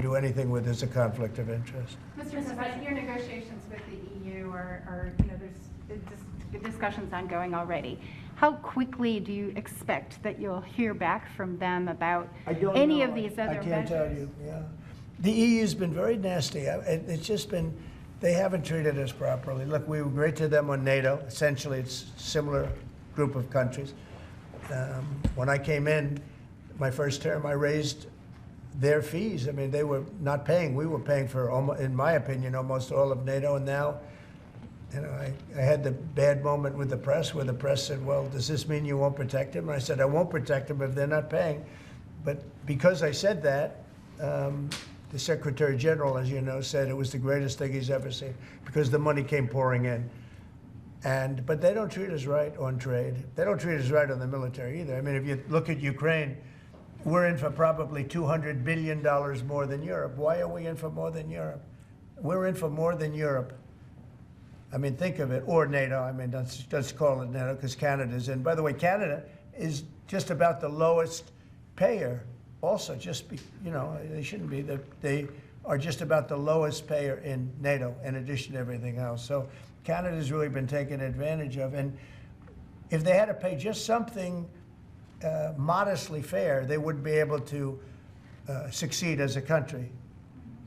do anything where there's a conflict of interest. Mr. President, your negotiations with the EU are there's discussions ongoing already. How quickly do you expect that you'll hear back from them about any of these other measures? I can't tell you, yeah. The EU's been very nasty. It's just been, they haven't treated us properly. Look, we were great to them on NATO. Essentially, it's a similar group of countries. When I came in, my first term, I raised their fees. I mean, they were not paying. We were paying for, in my opinion, almost all of NATO. And now, you know, I had the bad moment with the press where the press said, well, does this mean you won't protect them? And I said, I won't protect them if they're not paying. But because I said that, the Secretary General, as you know, said it was the greatest thing he's ever seen because the money came pouring in. But they don't treat us right on trade. They don't treat us right on the military either. I mean, if you look at Ukraine, we're in for probably $200 billion more than Europe. Why are we in for more than Europe? We're in for more than Europe. I mean, think of it, or NATO. I mean, let's call it NATO because Canada's in. By the way, Canada is just about the lowest payer. Also, you know, they shouldn't be. They are just about the lowest payer in NATO, in addition to everything else. So Canada's really been taken advantage of. And if they had to pay just something modestly fair, they wouldn't be able to succeed as a country.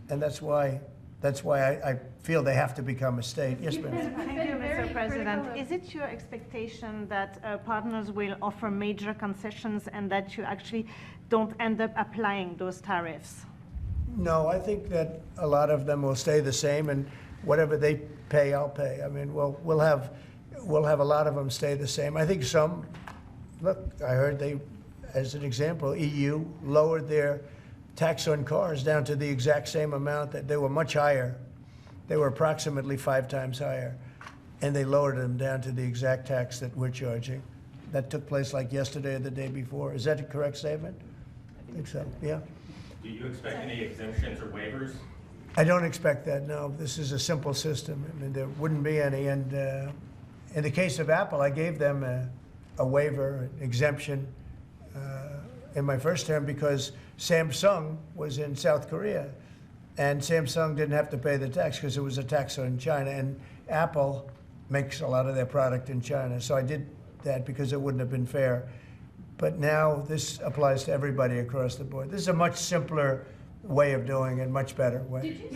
And that's why I feel they have to become a state. Yes, ma'am. Thank you, Mr. President. Is it your expectation that partners will offer major concessions and that you actually don't end up applying those tariffs? No, I think that a lot of them will stay the same, and whatever they pay, I'll pay. I mean, we'll have a lot of them stay the same. I think some. Look, I heard they, as an example, EU lowered their tax on cars down to the exact same amount that they were much higher. They were approximately 5 times higher, and they lowered them down to the exact tax that we're charging. That took place like yesterday or the day before. Is that a correct statement? I think so, yeah. Do you expect any exemptions or waivers? I don't expect that, no. This is a simple system. I mean, there wouldn't be any. And in the case of Apple, I gave them a waiver, an exemption in my first term because Samsung was in South Korea. And Samsung didn't have to pay the tax because it was a tax on China. And Apple makes a lot of their product in China. So I did that because it wouldn't have been fair. But now this applies to everybody across the board. This is a much simpler way of doing it, much better way.